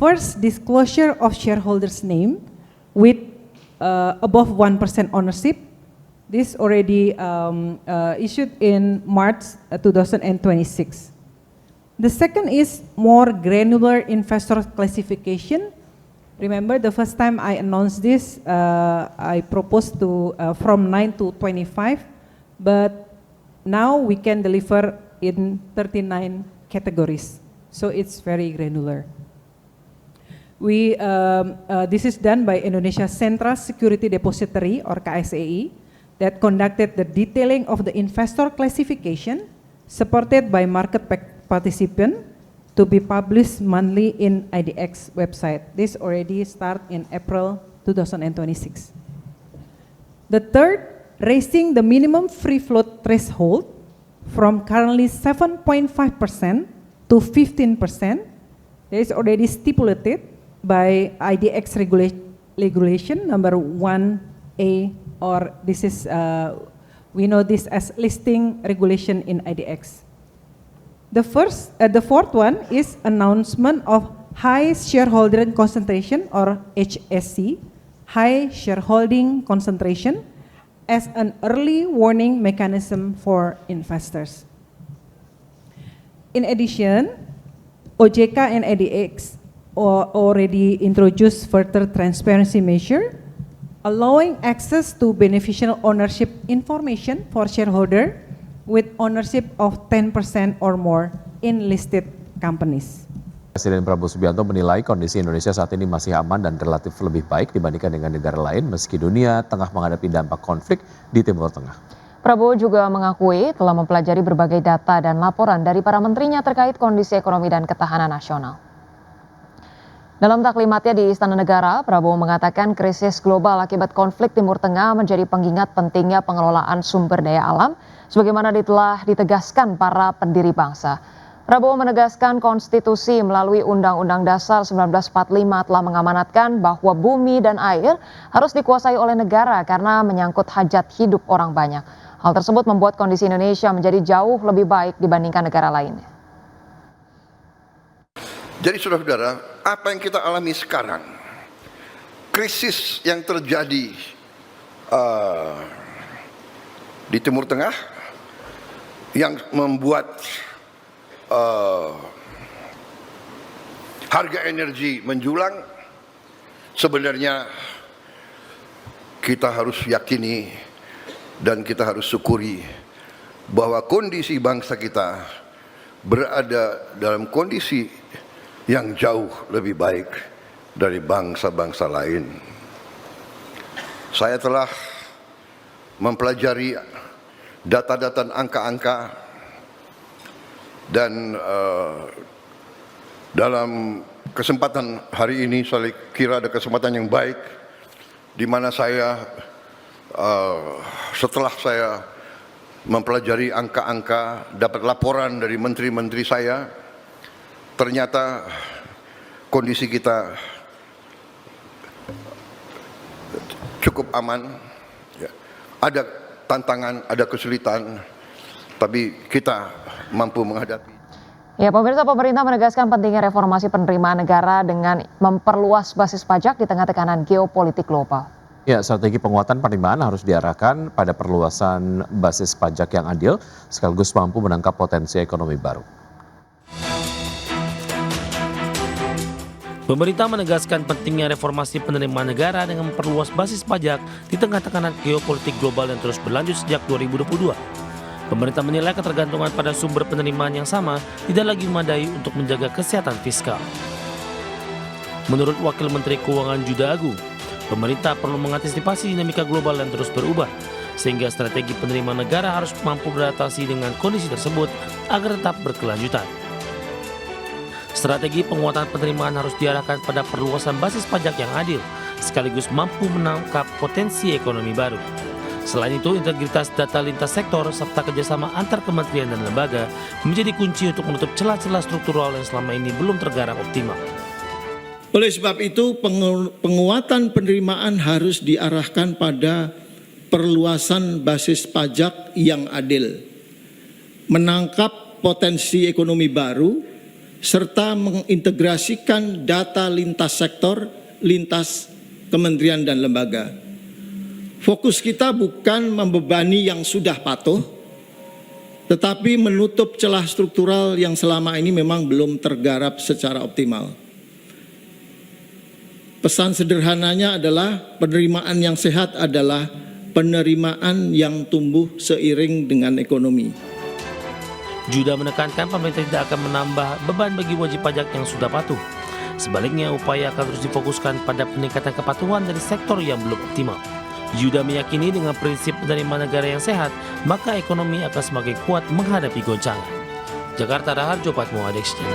First, disclosure of shareholders' name with above 1% ownership. This already issued in March 2026. The second is more granular investor classification. Remember the first time I announced this, I proposed to from 9 to 25, but now we can deliver in 39 categories. So it's very granular. This is done by Indonesia Central Security Depository or KSEI that conducted the detailing of the investor classification supported by market participant to be published monthly in IDX website. This already start in April 2026. The third, raising the minimum free float threshold from currently 7.5% to 15%. There is already stipulated by IDX regulation number 1A, or this is, we know this as listing regulation in IDX. The fourth one is announcement of high shareholding concentration or HSC, high shareholding concentration, as an early warning mechanism for investors. In addition, OJK and IDX already introduced further transparency measure, allowing access to beneficial ownership information for shareholder with ownership of 10% or more in listed companies. Presiden Prabowo Subianto menilai kondisi Indonesia saat ini masih aman dan relatif lebih baik dibandingkan dengan negara lain meski dunia tengah menghadapi dampak konflik di Timur Tengah. Prabowo juga mengakui telah mempelajari berbagai data dan laporan dari para menterinya terkait kondisi ekonomi dan ketahanan nasional. Dalam taklimatnya di Istana Negara, Prabowo mengatakan krisis global akibat konflik Timur Tengah menjadi pengingat pentingnya pengelolaan sumber daya alam sebagaimana telah ditegaskan para pendiri bangsa. Prabowo menegaskan konstitusi melalui Undang-Undang Dasar 1945 telah mengamanatkan bahwa bumi dan air harus dikuasai oleh negara karena menyangkut hajat hidup orang banyak. Hal tersebut membuat kondisi Indonesia menjadi jauh lebih baik dibandingkan negara lainnya. Jadi saudara-saudara, apa yang kita alami sekarang, krisis yang terjadi di Timur Tengah yang membuat harga energi menjulang, sebenarnya kita harus yakini dan kita harus syukuri bahwa kondisi bangsa kita berada dalam kondisi yang jauh lebih baik dari bangsa-bangsa lain. Saya telah mempelajari data-data angka-angka dan dalam kesempatan hari ini saya kira ada kesempatan yang baik di mana saya setelah saya mempelajari angka-angka, dapat laporan dari menteri-menteri saya, ternyata kondisi kita cukup aman. Ada tantangan, ada kesulitan, tapi kita mampu menghadapi. Ya, pemirsa, pemerintah menegaskan pentingnya reformasi penerimaan negara dengan memperluas basis pajak di tengah tekanan geopolitik global. Ya, strategi penguatan penerimaan harus diarahkan pada perluasan basis pajak yang adil sekaligus mampu menangkap potensi ekonomi baru. Pemerintah menegaskan pentingnya reformasi penerimaan negara dengan memperluas basis pajak di tengah tekanan geopolitik global yang terus berlanjut sejak 2022. Pemerintah menilai ketergantungan pada sumber penerimaan yang sama tidak lagi memadai untuk menjaga kesehatan fiskal. Menurut Wakil Menteri Keuangan Juda Agung, pemerintah perlu mengantisipasi dinamika global yang terus berubah, sehingga strategi penerimaan negara harus mampu beradaptasi dengan kondisi tersebut agar tetap berkelanjutan. Strategi penguatan penerimaan harus diarahkan pada perluasan basis pajak yang adil, sekaligus mampu menangkap potensi ekonomi baru. Selain itu, integritas data lintas sektor serta kerjasama antar kementerian dan lembaga menjadi kunci untuk menutup celah-celah struktural yang selama ini belum tergarap optimal. Oleh sebab itu, penguatan penerimaan harus diarahkan pada perluasan basis pajak yang adil, menangkap potensi ekonomi baru, serta mengintegrasikan data lintas sektor, lintas kementerian dan lembaga. Fokus kita bukan membebani yang sudah patuh, tetapi menutup celah struktural yang selama ini memang belum tergarap secara optimal. Pesan sederhananya adalah penerimaan yang sehat adalah penerimaan yang tumbuh seiring dengan ekonomi. Juda menekankan pemerintah tidak akan menambah beban bagi wajib pajak yang sudah patuh. Sebaliknya, upaya akan terus difokuskan pada peningkatan kepatuhan dari sektor yang belum optimal. Juda meyakini dengan prinsip penerimaan negara yang sehat, maka ekonomi akan semakin kuat menghadapi goncangan. Jakarta, Raharjo Patmo, Adexti.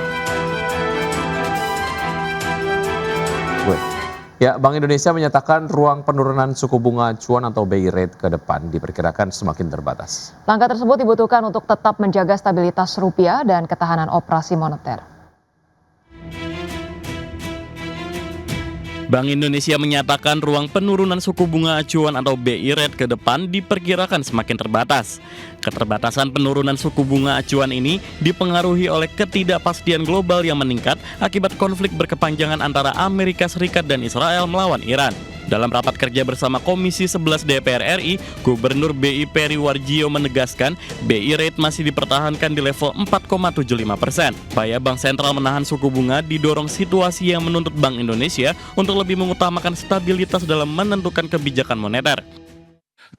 Ya, Bank Indonesia menyatakan ruang penurunan suku bunga acuan atau BI rate ke depan diperkirakan semakin terbatas. Langkah tersebut dibutuhkan untuk tetap menjaga stabilitas rupiah dan ketahanan operasi moneter. Bank Indonesia menyatakan ruang penurunan suku bunga acuan atau BI rate ke depan diperkirakan semakin terbatas. Keterbatasan penurunan suku bunga acuan ini dipengaruhi oleh ketidakpastian global yang meningkat akibat konflik berkepanjangan antara Amerika Serikat dan Israel melawan Iran. Dalam rapat kerja bersama Komisi 11 DPR RI, Gubernur BI Peri Warjio menegaskan BI rate masih dipertahankan di level 4,75%. Upaya Bank Sentral menahan suku bunga didorong situasi yang menuntut Bank Indonesia untuk lebih mengutamakan stabilitas dalam menentukan kebijakan moneter.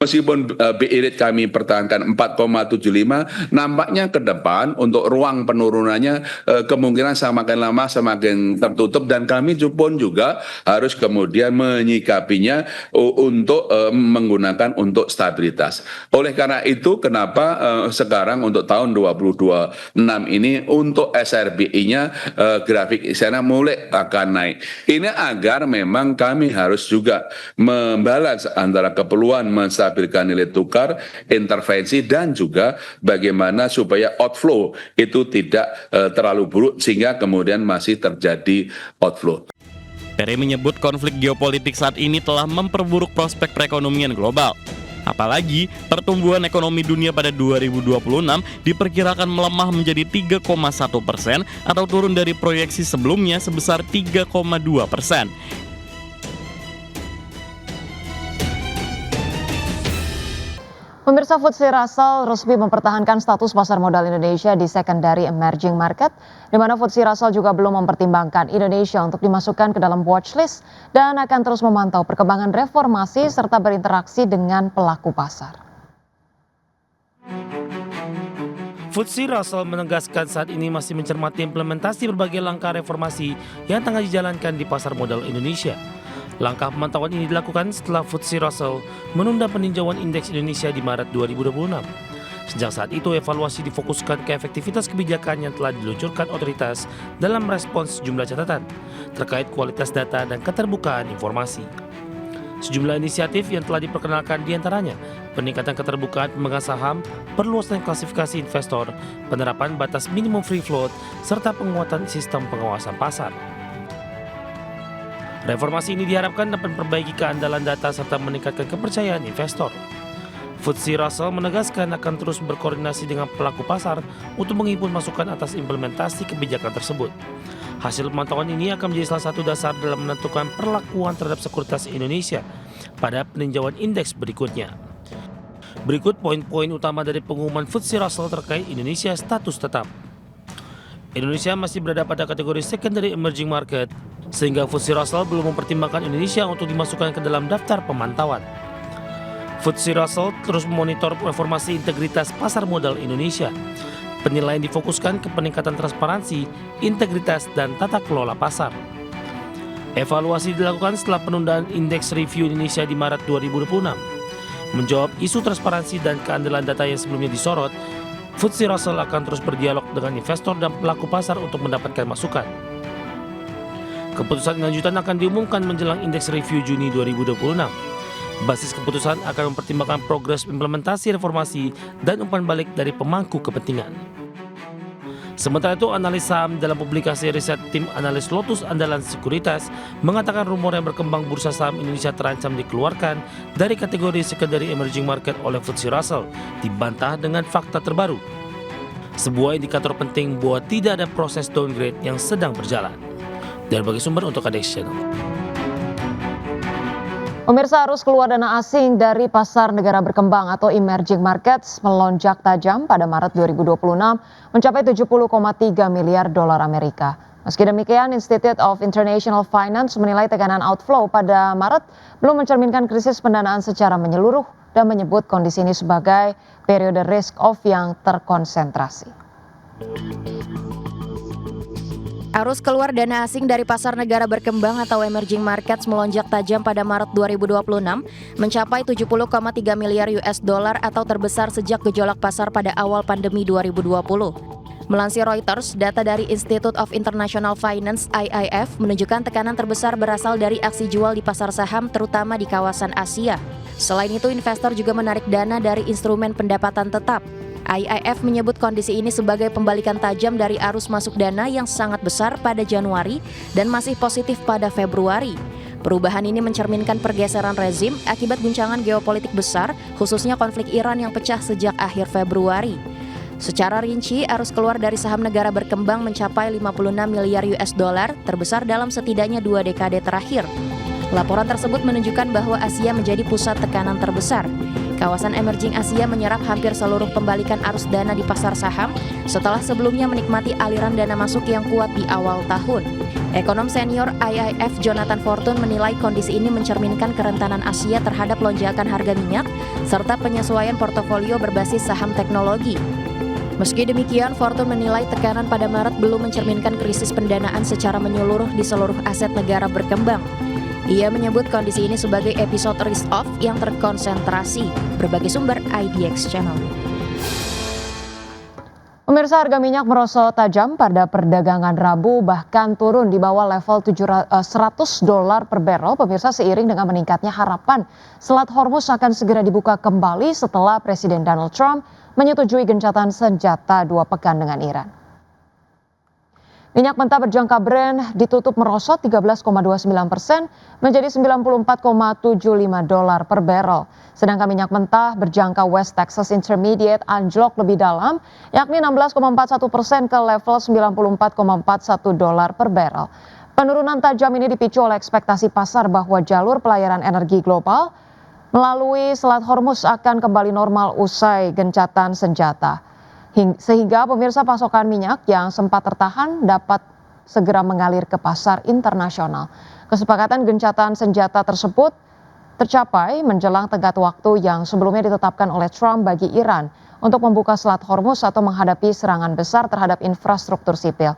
Meskipun BI rate kami pertahankan 4,75, nampaknya ke depan untuk ruang penurunannya kemungkinan semakin lama semakin tertutup, dan kami pun juga harus kemudian menyikapinya untuk menggunakan untuk stabilitas. Oleh karena itu, kenapa sekarang untuk tahun 2026 ini untuk SRBI-nya grafik sana mulai akan naik. Ini agar memang kami harus juga membalas antara keperluan menstabilkan nilai tukar, intervensi, dan juga bagaimana supaya outflow itu tidak terlalu buruk sehingga kemudian masih terjadi outflow. Peri menyebut konflik geopolitik saat ini telah memperburuk prospek perekonomian global. Apalagi pertumbuhan ekonomi dunia pada 2026 diperkirakan melemah menjadi 3,1% atau turun dari proyeksi sebelumnya sebesar 3,2%. Pemirsa, FTSE Russell resmi mempertahankan status pasar modal Indonesia di secondary emerging market, di mana FTSE Russell juga belum mempertimbangkan Indonesia untuk dimasukkan ke dalam watchlist dan akan terus memantau perkembangan reformasi serta berinteraksi dengan pelaku pasar. FTSE Russell menegaskan saat ini masih mencermati implementasi berbagai langkah reformasi yang tengah dijalankan di pasar modal Indonesia. Langkah pemantauan ini dilakukan setelah FTSE Russell menunda peninjauan indeks Indonesia di Maret 2026. Sejak saat itu, evaluasi difokuskan ke efektivitas kebijakan yang telah diluncurkan otoritas dalam respons sejumlah catatan terkait kualitas data dan keterbukaan informasi. Sejumlah inisiatif yang telah diperkenalkan diantaranya peningkatan keterbukaan pemegang saham, perluasan klasifikasi investor, penerapan batas minimum free float, serta penguatan sistem pengawasan pasar. Reformasi ini diharapkan dapat memperbaiki keandalan data serta meningkatkan kepercayaan investor. FTSE Russell menegaskan akan terus berkoordinasi dengan pelaku pasar untuk menghimpun masukan atas implementasi kebijakan tersebut. Hasil pemantauan ini akan menjadi salah satu dasar dalam menentukan perlakuan terhadap sekuritas Indonesia pada peninjauan indeks berikutnya. Berikut poin-poin utama dari pengumuman FTSE Russell terkait Indonesia status tetap. Indonesia masih berada pada kategori secondary emerging market, sehingga FTSE Russell belum mempertimbangkan Indonesia untuk dimasukkan ke dalam daftar pemantauan. FTSE Russell terus memonitor reformasi integritas pasar modal Indonesia. Penilaian difokuskan ke peningkatan transparansi, integritas, dan tata kelola pasar. Evaluasi dilakukan setelah penundaan indeks review Indonesia di Maret 2026. Menjawab isu transparansi dan keandalan data yang sebelumnya disorot, FTSE Russell akan terus berdialog dengan investor dan pelaku pasar untuk mendapatkan masukan. Keputusan lanjutan akan diumumkan menjelang indeks review Juni 2026. Basis keputusan akan mempertimbangkan progres implementasi reformasi dan umpan balik dari pemangku kepentingan. Sementara itu, analis saham dalam publikasi riset tim analis Lotus Andalan Sekuritas mengatakan rumor yang berkembang bursa saham Indonesia terancam dikeluarkan dari kategori secondary emerging market oleh FTSE Russell dibantah dengan fakta terbaru. sebuah indikator penting bahwa tidak ada proses downgrade yang sedang berjalan. Dan bagi sumber untuk ADX Channel. Pemirsa, arus keluar dana asing dari pasar negara berkembang atau emerging markets melonjak tajam pada Maret 2026 mencapai 70,3 miliar dolar Amerika. Meski demikian, Institute of International Finance menilai tekanan outflow pada Maret belum mencerminkan krisis pendanaan secara menyeluruh dan menyebut kondisi ini sebagai periode risk off yang terkonsentrasi. Arus keluar dana asing dari pasar negara berkembang atau emerging markets melonjak tajam pada Maret 2026 mencapai 70,3 miliar US dollar atau terbesar sejak gejolak pasar pada awal pandemi 2020. Melansir Reuters, data dari Institute of International Finance (IIF) menunjukkan tekanan terbesar berasal dari aksi jual di pasar saham terutama di kawasan Asia. Selain itu, investor juga menarik dana dari instrumen pendapatan tetap. IIF menyebut kondisi ini sebagai pembalikan tajam dari arus masuk dana yang sangat besar pada Januari dan masih positif pada Februari. Perubahan ini mencerminkan pergeseran rezim akibat guncangan geopolitik besar, khususnya konflik Iran yang pecah sejak akhir Februari. Secara rinci, arus keluar dari saham negara berkembang mencapai 56 miliar US dollar, terbesar dalam setidaknya 2 dekade terakhir. Laporan tersebut menunjukkan bahwa Asia menjadi pusat tekanan terbesar. Kawasan emerging Asia menyerap hampir seluruh pembalikan arus dana di pasar saham setelah sebelumnya menikmati aliran dana masuk yang kuat di awal tahun. Ekonom senior IIF Jonathan Fortune menilai kondisi ini mencerminkan kerentanan Asia terhadap lonjakan harga minyak serta penyesuaian portofolio berbasis saham teknologi. Meski demikian, Fortune menilai tekanan pada Maret belum mencerminkan krisis pendanaan secara menyeluruh di seluruh aset negara berkembang. Ia menyebut kondisi ini sebagai episode risk off yang terkonsentrasi. Berbagai sumber IDX Channel. Pemirsa, harga minyak merosot tajam pada perdagangan Rabu, bahkan turun di bawah level $100 per barrel. Pemirsa, seiring dengan meningkatnya harapan Selat Hormuz akan segera dibuka kembali setelah Presiden Donald Trump menyetujui gencatan senjata 2 pekan dengan Iran. Minyak mentah berjangka Brent ditutup merosot 13,29% menjadi $94,75 per barrel. Sedangkan minyak mentah berjangka West Texas Intermediate anjlok lebih dalam, yakni 16,41% ke level $94,41 per barrel. Penurunan tajam ini dipicu oleh ekspektasi pasar bahwa jalur pelayaran energi global melalui Selat Hormuz akan kembali normal usai gencatan senjata. Sehingga pemirsa, pasokan minyak yang sempat tertahan dapat segera mengalir ke pasar internasional. Kesepakatan gencatan senjata tersebut tercapai menjelang tenggat waktu yang sebelumnya ditetapkan oleh Trump bagi Iran untuk membuka Selat Hormuz atau menghadapi serangan besar terhadap infrastruktur sipil.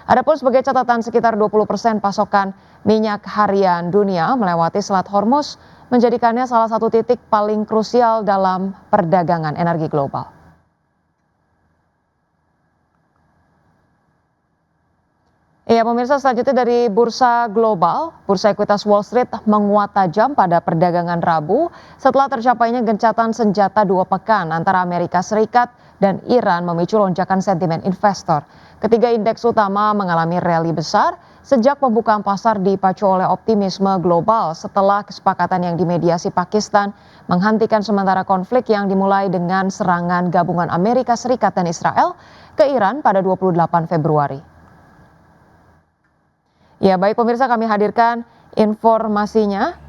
Adapun sebagai catatan, sekitar 20% pasokan minyak harian dunia melewati Selat Hormuz, menjadikannya salah satu titik paling krusial dalam perdagangan energi global. Ya, pemirsa, selanjutnya dari bursa global, bursa ekuitas Wall Street menguat tajam pada perdagangan Rabu setelah tercapainya gencatan senjata 2 pekan antara Amerika Serikat dan Iran memicu lonjakan sentimen investor. Ketiga indeks utama mengalami rally besar sejak pembukaan pasar dipacu oleh optimisme global setelah kesepakatan yang dimediasi Pakistan menghentikan sementara konflik yang dimulai dengan serangan gabungan Amerika Serikat dan Israel ke Iran pada 28 Februari. Ya, baik pemirsa, kami hadirkan informasinya.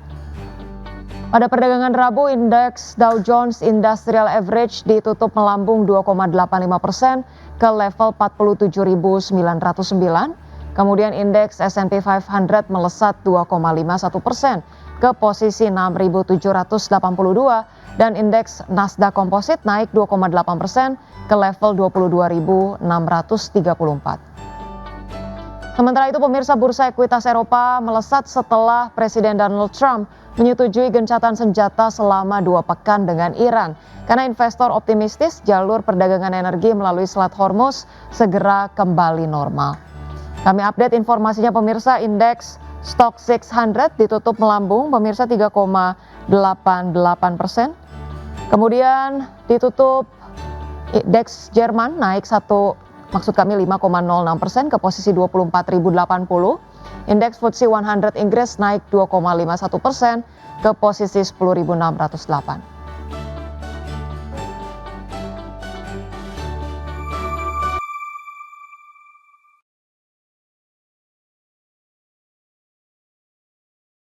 Pada perdagangan Rabu, indeks Dow Jones Industrial Average ditutup melambung 2,85% ke level 47.909. Kemudian indeks S&P 500 melesat 2,51% ke posisi 6.782 dan indeks Nasdaq Composite naik 2,8% ke level 22.634. Sementara itu, pemirsa, bursa ekuitas Eropa melesat setelah Presiden Donald Trump menyetujui gencatan senjata selama 2 pekan dengan Iran. Karena investor optimistis jalur perdagangan energi melalui Selat Hormuz segera kembali normal. Kami update informasinya pemirsa, indeks Stock 600 ditutup melambung pemirsa 3,88%. Kemudian ditutup indeks Jerman naik 5,06% ke posisi 24.080. Indeks FTSE 100 Inggris naik 2,51% ke posisi 10.608.